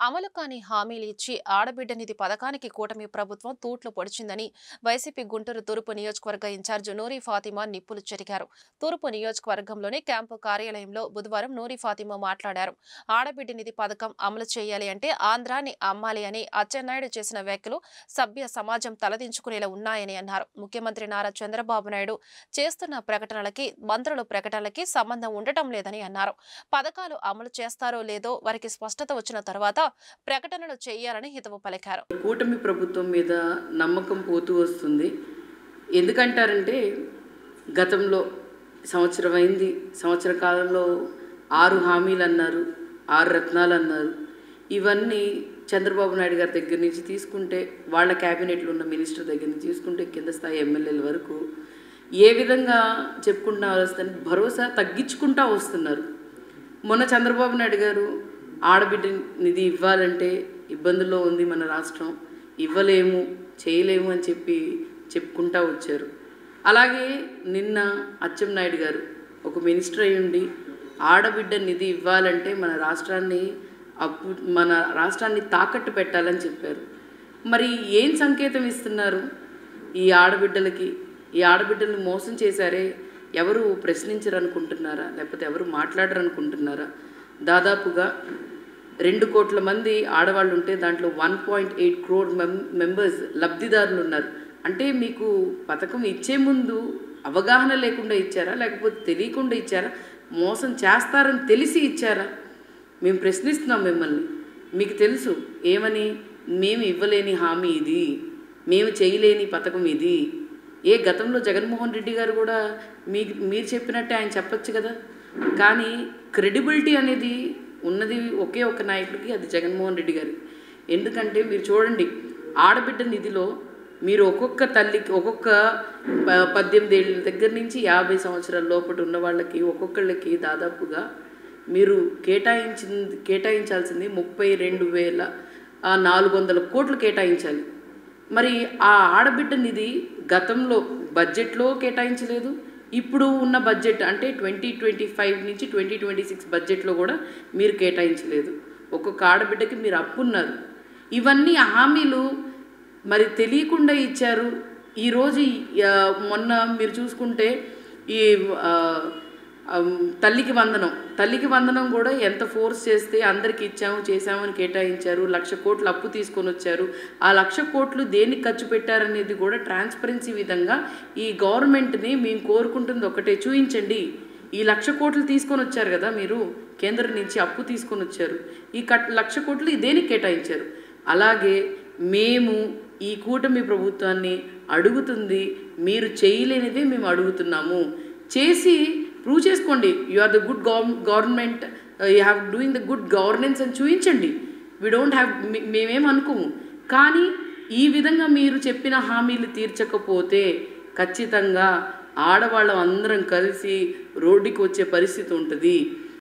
అమలు కాని హామీలు ఇచ్చి ఆడబిడ్డ నిధి పథకానికి కూటమి ప్రభుత్వం తూట్లు పొడిచిందని వైసీపీ గుంటూరు తూర్పు నియోజకవర్గ ఇన్ఛార్జ్ నూరి ఫాతిమా నిప్పులు చెరిగారు. తూర్పు నియోజకవర్గంలోని క్యాంపు కార్యాలయంలో బుధవారం నూరి ఫాతిమా మాట్లాడారు. ఆడబిడ్డ నిధి పథకం అమలు చేయాలి అంటే ఆంధ్రాన్ని అమ్మాలి అని అచ్చెన్నాయుడు చేసిన వ్యాఖ్యలు సభ్య సమాజం తలదించుకునేలా ఉన్నాయని అన్నారు. ముఖ్యమంత్రి నారా చంద్రబాబు నాయుడు చేస్తున్న ప్రకటనలకి మంత్రుల ప్రకటనలకి సంబంధం ఉండటం లేదని అన్నారు. పథకాలు అమలు చేస్తారో లేదో వారికి స్పష్టత వచ్చిన తర్వాత ప్రకటనలు చేయాలని హితవు పలికారు. కూటమి ప్రభుత్వం మీద నమ్మకం పోతూ వస్తుంది. ఎందుకంటారంటే గతంలో సంవత్సరం అయింది, సంవత్సర కాలంలో 6 హామీలు అన్నారు, 6 రత్నాలు అన్నారు. ఇవన్నీ చంద్రబాబు నాయుడు గారి దగ్గర నుంచి తీసుకుంటే, వాళ్ళ క్యాబినెట్లో ఉన్న మినిస్టర్ దగ్గర నుంచి తీసుకుంటే కింద స్థాయి ఎమ్మెల్యేల వరకు ఏ విధంగా చెప్పుకుంటా వస్తుంది, భరోసా తగ్గించుకుంటా వస్తున్నారు. మొన్న చంద్రబాబు నాయుడు గారు ఆడబిడ్డ నిధి ఇవ్వాలంటే ఇబ్బందుల్లో ఉంది మన రాష్ట్రం, ఇవ్వలేము చేయలేము అని చెప్పుకుంటా వచ్చారు. అలాగే నిన్న అచ్చెన్నాయుడు గారు ఒక మినిస్టర్ అయి ఉండి ఆడబిడ్డ నిధి ఇవ్వాలంటే మన రాష్ట్రాన్ని తాకట్టు పెట్టాలని చెప్పారు. మరి ఏం సంకేతం ఇస్తున్నారు ఈ ఆడబిడ్డలకి? ఈ ఆడబిడ్డల్ని మోసం చేశారే, ఎవరు ప్రశ్నించరు అనుకుంటున్నారా, లేకపోతే ఎవరు మాట్లాడరు అనుకుంటున్నారా? దాదాపుగా 2 కోట్ల మంది ఆడవాళ్ళు ఉంటే దాంట్లో 1.8 crore మెంబర్స్ లబ్ధిదారులు ఉన్నారు. అంటే మీకు పథకం ఇచ్చే ముందు అవగాహన లేకుండా ఇచ్చారా, లేకపోతే తెలియకుండా ఇచ్చారా, మోసం చేస్తారని తెలిసి ఇచ్చారా? మేము ప్రశ్నిస్తున్నాం మిమ్మల్ని. మీకు తెలుసు ఏమని, మేము ఇవ్వలేని హామీ ఇది, మేము చేయలేని పథకం ఇది. గతంలో జగన్మోహన్ రెడ్డి గారు కూడా మీరు చెప్పినట్టే ఆయన చెప్పచ్చు కదా. కానీ క్రెడిబిలిటీ అనేది ఉన్నది ఒకే ఒక నాయకుడికి, అది జగన్మోహన్ రెడ్డి గారు. ఎందుకంటే మీరు చూడండి, ఆడబిడ్డ నిధిలో మీరు ఒక్కొక్క తల్లికి, ఒక్కొక్క 18 ఏళ్ళ దగ్గర నుంచి 50 సంవత్సరాల లోపల ఉన్న వాళ్ళకి ఒక్కొక్కళ్ళకి దాదాపుగా మీరు కేటాయించాల్సింది 32,400 కోట్లు కేటాయించాలి. మరి ఆ ఆడబిడ్డ నిధి గతంలో బడ్జెట్లో కేటాయించలేదు, ఇప్పుడు ఉన్న బడ్జెట్ అంటే 2025 నుంచి 2026 బడ్జెట్లో కూడా మీరు కేటాయించలేదు. ఒక్కొక్క ఆడబిడ్డకి మీరు అప్పున్నారు. ఇవన్నీ హామీలు మరి తెలియకుండా ఇచ్చారు. ఈరోజు మొన్న మీరు చూసుకుంటే ఈ తల్లికి వందనం కూడా ఎంత ఫోర్స్ చేస్తే అందరికి చేసామని కేటాయించారు. 1,00,000 కోట్లు అప్పు తీసుకొని వచ్చారు. ఆ 1,00,000 కోట్లు దేనికి ఖర్చు పెట్టారనేది కూడా ట్రాన్స్పరెన్సీ విధంగా ఈ గవర్నమెంట్ని మేము కోరుకుంటుంది ఒకటే, చూపించండి. ఈ 1,00,000 కోట్లు తీసుకొని వచ్చారు కదా, మీరు కేంద్రం నుంచి అప్పు తీసుకొని వచ్చారు, ఈ 1,00,000 కోట్లు దేనికి కేటాయించారు? అలాగే మేము ఈ కూటమి ప్రభుత్వాన్ని అడుగుతుంది, మీరు చేయలేనిదే మేము అడుగుతున్నాము. చేసి ప్రూవ్ చేసుకోండి. You are the good government, you have doing the good governance అని చూపించండి. వీ డోంట్ హ్యావ్, మేమేం అనుకోము. కానీ ఈ విధంగా మీరు చెప్పిన హామీలు తీర్చకపోతే ఖచ్చితంగా ఆడవాళ్ళం అందరం కలిసి రోడ్డుకి వచ్చే పరిస్థితి ఉంటుంది.